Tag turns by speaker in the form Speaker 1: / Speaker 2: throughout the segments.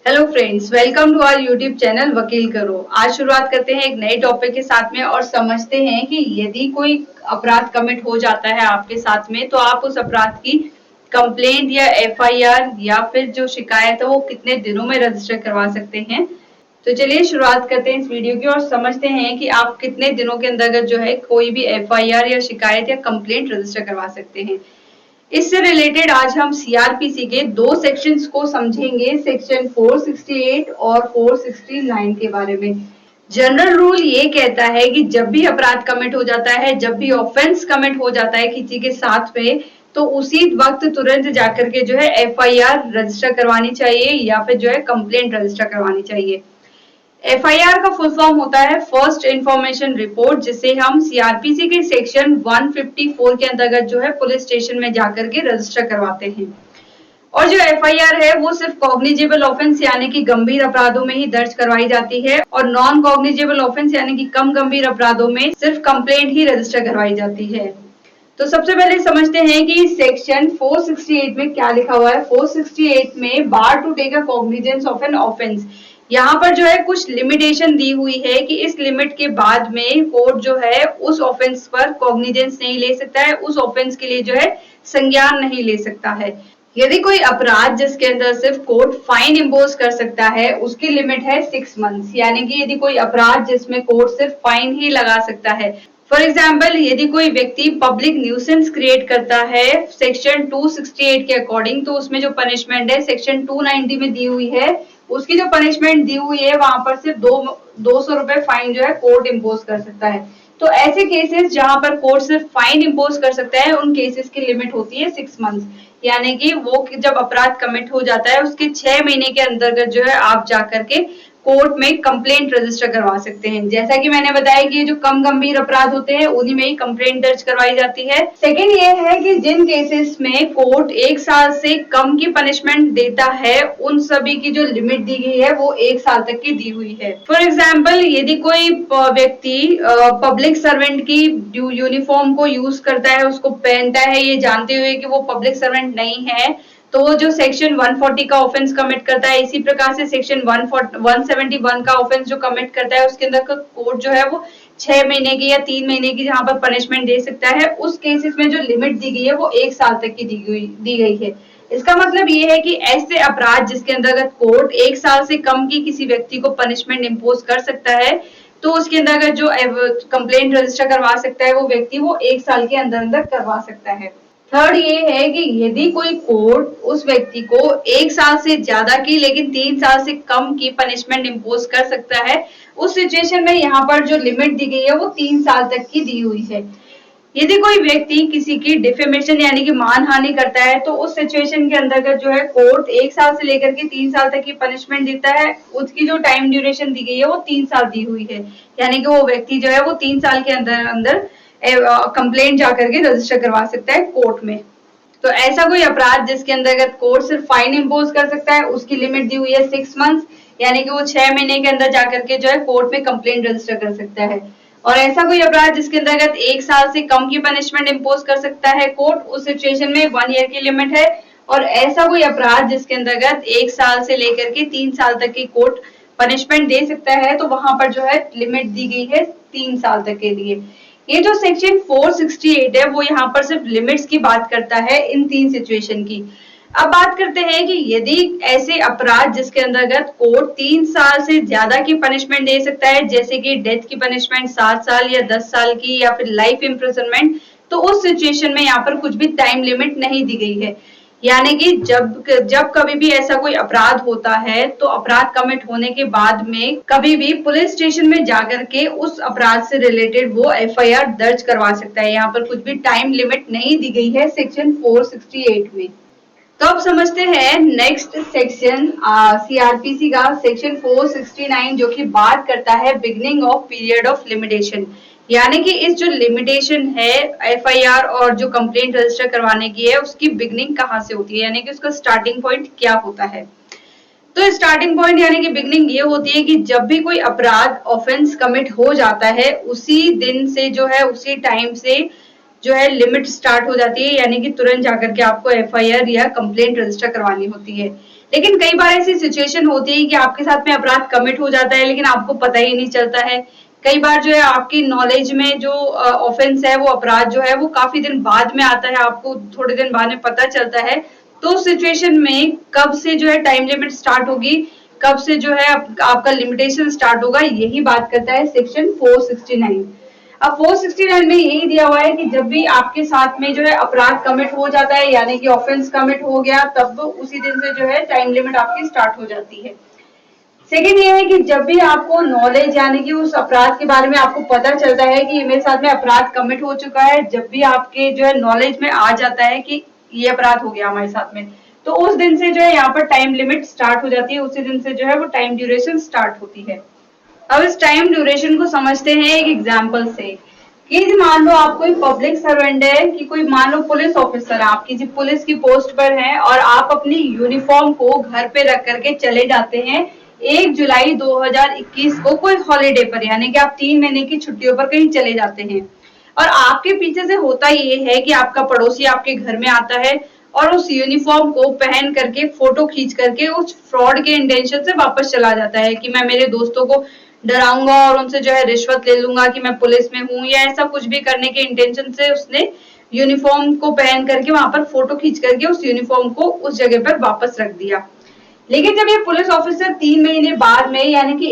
Speaker 1: Hello friends, welcome to our YouTube channel वकील करो। आज शुरुआत करते हैं एक नए टॉपिक के साथ में और समझते हैं कि यदि कोई अपराध कमिट हो जाता है आपके साथ में तो आप उस अपराध की कंप्लेंट या एफआईआर या फिर जो शिकायत है वो कितने दिनों में रजिस्टर करवा सकते हैं। तो चलिए शुरुआत करते हैं इस वीडियो की और समझते हैं कि आप कितने दिनों के अंतर्गत जो है कोई भी एफआईआर या शिकायत या कंप्लेंट रजिस्टर करवा सकते हैं। इससे रिलेटेड आज हम सीआरपीसी के दो सेक्शंस को समझेंगे, सेक्शन 468 और 469 के बारे में। जनरल रूल ये कहता है कि जब भी अपराध कमिट हो जाता है, जब भी ऑफेंस कमिट हो जाता है किसी के साथ में, तो उसी वक्त तुरंत जाकर के जो है एफआईआर रजिस्टर करवानी चाहिए या फिर जो है कंप्लेंट रजिस्टर करवानी चाहिए। एफआईआर का फुल फॉर्म होता है फर्स्ट इंफॉर्मेशन रिपोर्ट, जिसे हम सीआरपीसी के सेक्शन 154 के अंतर्गत जो है पुलिस स्टेशन में जाकर के रजिस्टर करवाते हैं। और जो एफआईआर है वो सिर्फ कॉग्निजेबल ऑफेंस यानी कि गंभीर अपराधों में ही दर्ज करवाई जाती है और नॉन कॉग्निजेबल ऑफेंस यानी कि कम गंभीर अपराधों में सिर्फ कंप्लेंट ही रजिस्टर करवाई जाती है। तो सबसे पहले समझते हैं कि सेक्शन 468 में क्या लिखा हुआ है। 468 में bar to take a cognizance of an offence, यहाँ पर जो है कुछ लिमिटेशन दी हुई है कि इस लिमिट के बाद में कोर्ट जो है उस ऑफेंस पर कॉग्निजेंस नहीं ले सकता है, उस ऑफेंस के लिए जो है संज्ञान नहीं ले सकता है। यदि कोई अपराध जिसके अंदर सिर्फ कोर्ट फाइन इम्पोज कर सकता है उसकी लिमिट है 6 मंथ्स, यानी कि यदि कोई अपराध जिसमें कोर्ट सिर्फ फाइन ही लगा सकता है। फॉर एग्जाम्पल, यदि कोई व्यक्ति पब्लिक न्यूसेंस क्रिएट करता है सेक्शन 268 के अकॉर्डिंग, तो उसमें जो पनिशमेंट है सेक्शन 290 में दी हुई है, उसकी जो पनिशमेंट दी हुई है वहां पर सिर्फ 200 रुपए फाइन जो है कोर्ट इम्पोज कर सकता है। तो ऐसे केसेस जहां पर कोर्ट सिर्फ फाइन इम्पोज कर सकता है उन केसेस की लिमिट होती है 6 मंथ्स, यानी कि वो जब अपराध कमिट हो जाता है उसके 6 महीने के अंतर्गत जो है आप जाकर के कोर्ट में कंप्लेंट रजिस्टर करवा सकते हैं। जैसा कि मैंने बताया कि ये जो कम गंभीर अपराध होते हैं उन्हीं में ही कंप्लेंट दर्ज करवाई जाती है। सेकंड ये है कि जिन केसेस में कोर्ट 1 साल से कम की पनिशमेंट देता है उन सभी की जो लिमिट दी गई है वो 1 साल तक की दी हुई है। फॉर एग्जाम्पल, यदि कोई व्यक्ति पब्लिक सर्वेंट की यूनिफॉर्म को यूज करता है, उसको पहनता है ये जानते हुए कि वो पब्लिक सर्वेंट नहीं है, तो वो जो सेक्शन 140 का ऑफेंस कमिट करता है। इसी प्रकार से सेक्शन 171 का ऑफेंस जो कमिट करता है उसके अंदर कोर्ट जो है वो 6 महीने की या 3 महीने की जहां पर पनिशमेंट दे सकता है, उस केसेस में जो लिमिट दी गई है वो 1 साल तक की दी गई है। इसका मतलब ये है कि ऐसे अपराध जिसके अंतर्गत कोर्ट 1 साल से कम की किसी व्यक्ति को पनिशमेंट इम्पोज कर सकता है, तो उसके अंतर्गत जो कंप्लेंट रजिस्टर करवा सकता है वो व्यक्ति वो 1 साल के अंदर अंदर करवा सकता है। थर्ड ये है कि यदि कोई कोर्ट उस व्यक्ति को 1 साल से ज्यादा की लेकिन 3 साल से कम की पनिशमेंट इम्पोज कर सकता है, उस सिचुएशन में यहाँ पर जो लिमिट दी गई है वो 3 साल तक की दी हुई है। यदि कोई व्यक्ति किसी की डिफेमेशन यानी कि मानहानि करता है तो उस सिचुएशन के अंतर्गत जो है कोर्ट 1 साल से लेकर के 3 साल तक की पनिशमेंट देता है। उसकी जो टाइम ड्यूरेशन दी गई है वो 3 साल दी हुई है, यानी कि वो व्यक्ति जो है वो 3 साल के अंदर अंदर कंप्लेंट जाकर के रजिस्टर करवा सकता है कोर्ट में। तो ऐसा कोई अपराध जिसके अंतर्गत कोर्ट सिर्फ फाइन इम्पोज कर सकता है उसकी लिमिट दी हुई है 6 मंथ्स, यानी कि वो 6 महीने के अंदर जाकर के जो है कोर्ट में कंप्लेंट रजिस्टर कर सकता है। और ऐसा कोई अपराध जिसके अंतर्गत 1 साल से कम की पनिशमेंट इम्पोज कर सकता है कोर्ट, उस सिचुएशन में 1 ईयर की लिमिट है। और ऐसा कोई अपराध जिसके अंतर्गत 1 साल से लेकर के 3 साल तक की कोर्ट पनिशमेंट दे सकता है, तो वहां पर जो है लिमिट दी गई है 3 साल तक के लिए। ये जो सेक्शन 468 है वो यहाँ पर सिर्फ लिमिट्स की बात करता है इन 3 सिचुएशन की। अब बात करते हैं कि यदि ऐसे अपराध जिसके अंतर्गत कोर्ट 3 साल से ज्यादा की पनिशमेंट दे सकता है, जैसे कि डेथ की पनिशमेंट 7 साल या 10 साल की या फिर लाइफ इम्प्रिजनमेंट, तो उस सिचुएशन में यहाँ पर कुछ भी टाइम लिमिट नहीं दी गई है। यानी कि जब कभी भी ऐसा कोई अपराध होता है तो अपराध कमिट होने के बाद में कभी भी पुलिस स्टेशन में जाकर के उस अपराध से रिलेटेड वो एफआईआर दर्ज करवा सकता है। यहाँ पर कुछ भी टाइम लिमिट नहीं दी गई है सेक्शन 468 में। तो अब समझते हैं नेक्स्ट सेक्शन सीआरपीसी का सेक्शन 469, जो कि बात करता है beginning of period of limitation, यानी कि इस जो लिमिटेशन है एफआईआर और जो कंप्लेंट रजिस्टर करवाने की है उसकी बिगनिंग कहाँ से होती है, यानी कि उसका स्टार्टिंग पॉइंट क्या होता है। तो स्टार्टिंग पॉइंट यानी कि बिगनिंग ये होती है कि जब भी कोई अपराध ऑफेंस कमिट हो जाता है उसी दिन से जो है उसी टाइम से जो है लिमिट स्टार्ट हो जाती है, यानी कि तुरंत जाकर के आपको एफआईआर या कंप्लेंट रजिस्टर करवानी होती है। लेकिन कई बार ऐसी सिचुएशन होती है कि आपके साथ में अपराध कमिट हो जाता है लेकिन आपको पता ही नहीं चलता है। कई बार जो है आपकी नॉलेज में जो ऑफेंस है, वो अपराध जो है वो काफी दिन बाद में आता है, आपको थोड़े दिन बाद में पता चलता है। तो उस सिचुएशन में कब से जो है टाइम लिमिट स्टार्ट होगी, कब से जो है आपका लिमिटेशन स्टार्ट होगा, यही बात करता है सेक्शन 469। अब 469 में यही दिया हुआ है कि जब भी आपके साथ में जो है अपराध कमिट हो जाता है, यानी कि ऑफेंस कमिट हो गया, तब उसी दिन से जो है टाइम लिमिट आपकी स्टार्ट हो जाती है। सेकेंड ये है कि जब भी आपको नॉलेज यानी कि उस अपराध के बारे में आपको पता चलता है कि मेरे साथ में अपराध कमिट हो चुका है, जब भी आपके जो है नॉलेज में आ जाता है कि ये अपराध हो गया हमारे साथ में, तो उस दिन से जो है यहाँ पर टाइम लिमिट स्टार्ट हो जाती है, उसी दिन से जो है वो टाइम ड्यूरेशन स्टार्ट होती है। अब इस टाइम ड्यूरेशन को समझते हैं एक एग्जाम्पल से कि मान लो आप कोई पब्लिक सर्वेंट है, कि कोई मान लो पुलिस ऑफिसर है, आप किसी पुलिस की पोस्ट पर हैं और आप अपनी यूनिफॉर्म को घर पे रख करके चले जाते हैं 1 जुलाई 2021 को कोई हॉलीडे पर, यानी कि आप 3 महीने की छुट्टियों पर कहीं चले जाते हैं। और आपके पीछे से होता ये है कि आपका पड़ोसी आपके घर में आता है और उस यूनिफॉर्म को पहन करके फोटो खींच करके उस फ्रॉड के इंटेंशन से वापस चला जाता है कि मैं मेरे दोस्तों को डराऊंगा और उनसे जो है रिश्वत ले लूंगा कि मैं पुलिस में हूँ, या ऐसा कुछ भी करने के इंटेंशन से उसने यूनिफॉर्म को पहन करके वहां पर फोटो खींच करके उस यूनिफॉर्म को उस जगह पर वापस रख दिया। लेकिन जब ये पुलिस ऑफिसर 3 महीने बाद में यानी कि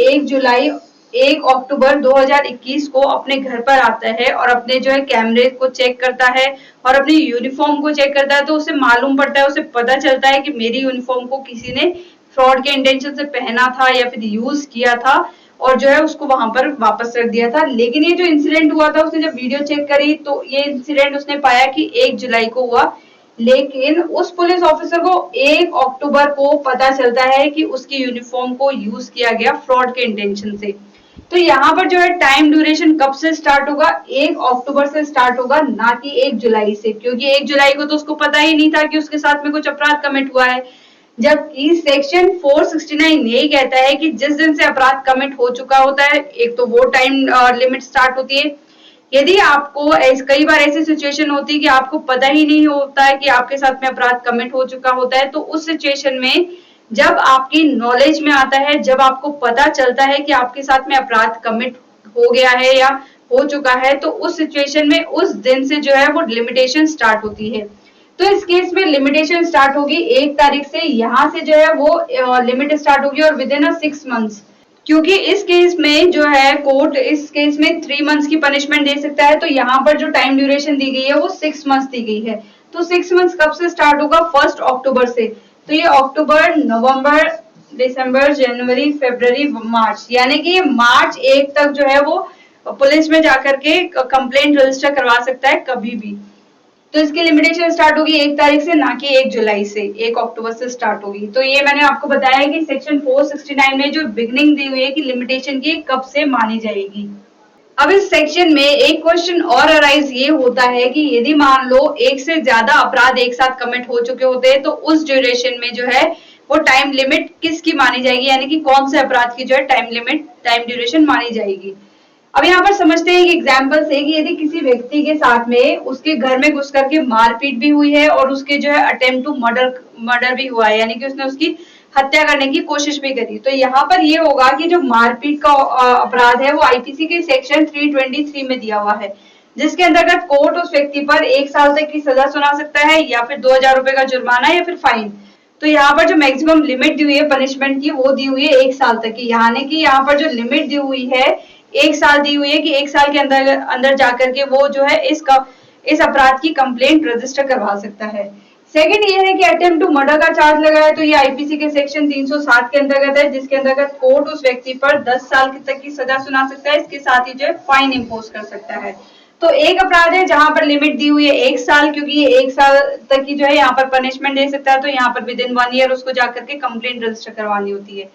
Speaker 1: 1 अक्टूबर 2021 को अपने घर पर आता है और अपने जो है कैमरे को चेक करता है और अपनी यूनिफॉर्म को चेक करता है, तो उसे मालूम पड़ता है, उसे पता चलता है कि मेरी यूनिफॉर्म को किसी ने फ्रॉड के इंटेंशन से पहना था या फिर यूज किया था और जो है उसको वहां पर वापस रख दिया था। लेकिन ये जो इंसिडेंट हुआ था, उसने जब वीडियो चेक करी तो ये इंसिडेंट उसने पाया कि 1 जुलाई को हुआ, लेकिन उस पुलिस ऑफिसर को 1 अक्टूबर को पता चलता है कि उसकी यूनिफॉर्म को यूज किया गया फ्रॉड के इंटेंशन से। तो यहाँ पर जो है टाइम ड्यूरेशन कब से स्टार्ट होगा, 1 अक्टूबर से स्टार्ट होगा, ना कि 1 जुलाई से, क्योंकि 1 जुलाई को तो उसको पता ही नहीं था कि उसके साथ में कुछ अपराध कमिट हुआ है। जबकि सेक्शन 469 यही कहता है कि जिस दिन से अपराध कमिट हो चुका होता है, एक तो वो टाइम लिमिट स्टार्ट होती है। यदि आपको कई बार ऐसी सिचुएशन होती है कि आपको पता ही नहीं होता है कि आपके साथ में अपराध कमिट हो चुका होता है, तो उस सिचुएशन में जब आपकी नॉलेज में आता है, जब आपको पता चलता है कि आपके साथ में अपराध कमिट हो गया है या हो चुका है, तो उस सिचुएशन में उस दिन से जो है वो लिमिटेशन स्टार्ट होती है। तो इस केस में लिमिटेशन स्टार्ट होगी 1 तारीख से, यहाँ से जो है वो लिमिट स्टार्ट होगी और विद इन 6 मंथ्स, क्योंकि इस केस में जो है कोर्ट इस केस में 3 मंथ्स की पनिशमेंट दे सकता है, तो यहाँ पर जो टाइम ड्यूरेशन दी गई है वो 6 मंथ्स दी गई है। तो 6 मंथ्स कब से स्टार्ट होगा, 1 अक्टूबर से। तो ये अक्टूबर, नवंबर, दिसंबर, जनवरी, फरवरी, मार्च, यानी कि ये मार्च 1 तक जो है वो पुलिस में जाकर के कंप्लेंट रजिस्टर करवा सकता है कभी भी। तो इसकी लिमिटेशन स्टार्ट होगी 1 तारीख से, ना कि 1 जुलाई से, 1 अक्टूबर से स्टार्ट होगी। तो ये मैंने आपको बताया कि सेक्शन 469 में जो बिगनिंग दी हुई है कि लिमिटेशन की कब से मानी जाएगी। अब इस सेक्शन में एक क्वेश्चन और अराइज ये होता है कि यदि मान लो एक से ज्यादा अपराध एक साथ कमिट हो चुके होते हैं, तो उस ड्यूरेशन में जो है वो टाइम लिमिट किसकी मानी जाएगी, यानी कि कौन से अपराध की जो है टाइम ड्यूरेशन मानी जाएगी। अब यहाँ पर समझते हैं एक एग्जाम्पल से कि यदि किसी व्यक्ति के साथ में उसके घर में घुस करके मारपीट भी हुई है और उसके जो है अटेम्प्ट टू मर्डर भी हुआ है, यानी कि उसने उसकी हत्या करने की कोशिश भी करी, तो यहाँ पर ये होगा कि जो मारपीट का अपराध है वो आईपीसी के सेक्शन 323 में दिया हुआ है, जिसके अंतर्गत कोर्ट उस व्यक्ति पर 1 साल तक की सजा सुना सकता है या फिर 2000 रुपए का जुर्माना या फिर फाइन। तो यहाँ पर जो मैक्सिमम लिमिट दी हुई है पनिशमेंट की, वो दी हुई है 1 साल तक की, यानी कि यहाँ पर जो लिमिट दी हुई है 1 साल दी हुई है कि 1 साल के अंदर जाकर के वो जो है इस अपराध की कंप्लेंट रजिस्टर करवा सकता है। सेकंड ये है कि अटेम्प्ट टू मर्डर का चार्ज लगा है, तो ये आईपीसी के सेक्शन 307 के अंतर्गत है, जिसके अंतर्गत कोर्ट उस व्यक्ति पर 10 साल तक की सजा सुना सकता है, इसके साथ ही जो है फाइन इम्पोज कर सकता है। तो एक अपराध है जहां पर लिमिट दी हुई है 1 साल, क्योंकि ये 1 साल तक की जो है यहाँ पर पनिशमेंट दे सकता है, तो यहाँ पर विद इन 1 ईयर उसको जाकर के कंप्लेंट रजिस्टर करवानी होती है।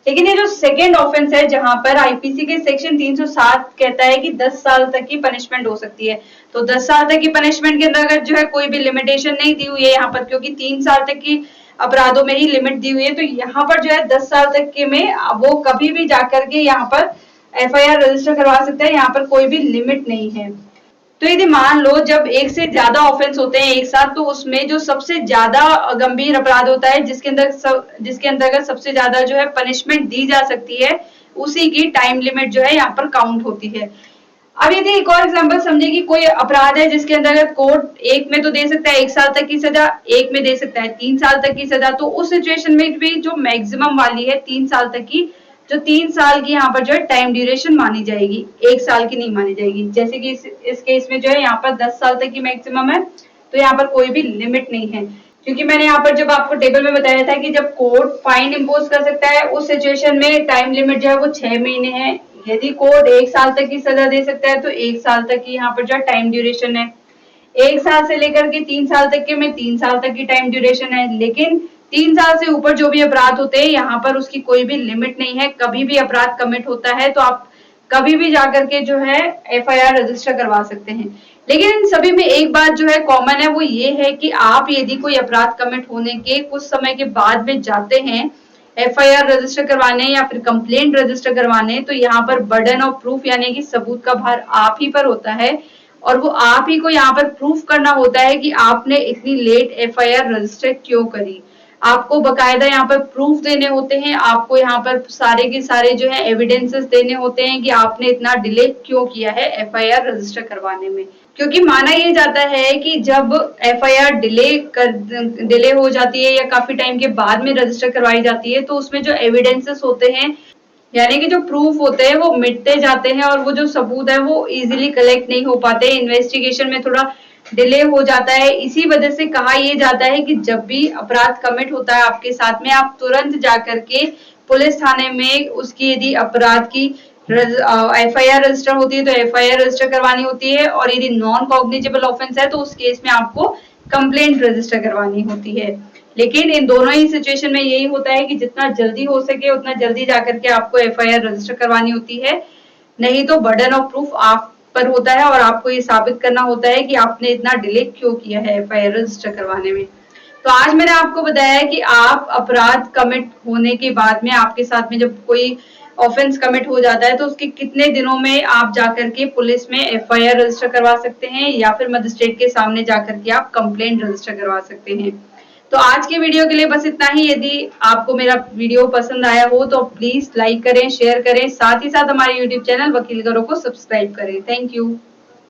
Speaker 1: लेकिन ये जो सेकेंड ऑफेंस है जहां पर आईपीसी के सेक्शन 307 कहता है कि 10 साल तक की पनिशमेंट हो सकती है, तो 10 साल तक की पनिशमेंट के अंतर्गत जो है कोई भी लिमिटेशन नहीं दी हुई है यहाँ पर, क्योंकि 3 साल तक की अपराधों में ही लिमिट दी हुई है। तो यहाँ पर जो है 10 साल तक के में वो कभी भी जाकर के यहाँ पर एफआईआर रजिस्टर करवा सकता है, यहाँ पर कोई भी लिमिट नहीं है। तो यदि मान लो जब एक से ज्यादा ऑफेंस होते हैं एक साथ, तो उसमें जो सबसे ज्यादा गंभीर अपराध होता है, जिसके अंतर्गत सबसे ज्यादा जो है पनिशमेंट दी जा सकती है, उसी की टाइम लिमिट जो है यहाँ पर काउंट होती है। अब यदि एक और एग्जांपल समझे कि कोई अपराध है जिसके अंतर्गत कोर्ट एक में तो दे सकता है 1 साल तक की सजा, एक में दे सकता है 3 साल तक की सजा, तो उस सिचुएशन में भी जो मैक्सिमम वाली है 3 साल तक की, जो 3 साल की यहाँ पर जो है टाइम ड्यूरेशन मानी जाएगी, 1 साल की नहीं मानी जाएगी। जैसे कि इस केस में जो है यहाँ पर 10 साल तक की मैक्सिमम है, तो यहाँ पर कोई भी लिमिट नहीं है। क्योंकि मैंने यहाँ पर जब आपको टेबल में बताया था कि जब कोर्ट फाइन इम्पोज कर सकता है, उस सिचुएशन में टाइम लिमिट जो है वो 6 महीने है। यदि कोर्ट 1 साल तक की सजा दे सकता है, तो 1 साल तक की यहाँ पर जो टाइम ड्यूरेशन है। 1 साल से लेकर के 3 साल तक के में 3 साल तक की टाइम ड्यूरेशन है। लेकिन 3 साल से ऊपर जो भी अपराध होते हैं, यहाँ पर उसकी कोई भी लिमिट नहीं है। कभी भी अपराध कमिट होता है तो आप कभी भी जाकर के जो है FIR रजिस्टर करवा सकते हैं। लेकिन इन सभी में एक बात जो है कॉमन है, वो ये है कि आप यदि कोई अपराध कमिट होने के कुछ समय के बाद में जाते हैं FIR रजिस्टर करवाने या फिर कंप्लेंट रजिस्टर करवाने, तो यहाँ पर बर्डन ऑफ प्रूफ यानी कि सबूत का भार आप ही पर होता है, और वो आप ही को यहाँ पर प्रूफ करना होता है कि आपने इतनी लेट FIR रजिस्टर क्यों करी। आपको बकायदा यहाँ पर प्रूफ देने होते हैं, आपको यहाँ पर सारे के सारे जो है एविडेंसेस देने होते हैं कि आपने इतना डिले क्यों किया है FIR रजिस्टर करवाने में। क्योंकि माना ये जाता है कि जब FIR डिले हो जाती है या काफी टाइम के बाद में रजिस्टर करवाई जाती है, तो उसमें जो एविडेंसेस होते हैं यानी कि जो प्रूफ होते हैं वो मिटते जाते हैं, और वो जो सबूत है वो इजीली कलेक्ट नहीं हो पाते, इन्वेस्टिगेशन में थोड़ा डिले हो जाता है। इसी वजह से कहा यह जाता है कि जब भी अपराध कमिट होता है आपके साथ में, आप तुरंत जाकर के पुलिस थाने में उसकी यदि अपराध की FIR रजिस्टर होती है तो FIR रजिस्टर करवानी होती है, और यदि नॉन कॉग्निजेबल ऑफेंस है तो उस केस में आपको कंप्लेंट रजिस्टर करवानी होती है। लेकिन इन दोनों ही सिचुएशन में यही होता है कि जितना जल्दी हो सके उतना जल्दी जाकर के आपको FIR रजिस्टर करवानी होती है, नहीं तो बर्डन ऑफ प्रूफ आप पर होता है और आपको ये साबित करना होता है कि आपने इतना डिले क्यों किया है FIR रजिस्टर करवाने में। तो आज मैंने आपको बताया कि आप अपराध कमिट होने के बाद में आपके साथ में जब कोई ऑफेंस कमिट हो जाता है तो उसके कितने दिनों में आप जाकर के पुलिस में FIR रजिस्टर करवा सकते हैं, या फिर मजिस्ट्रेट के सामने जाकर के आप कंप्लेंट रजिस्टर करवा सकते हैं। तो आज के वीडियो के लिए बस इतना ही। यदि आपको मेरा वीडियो पसंद आया हो तो प्लीज लाइक करें, शेयर करें, साथ ही साथ हमारे YouTube चैनल वकील करो को सब्सक्राइब करें। Thank you.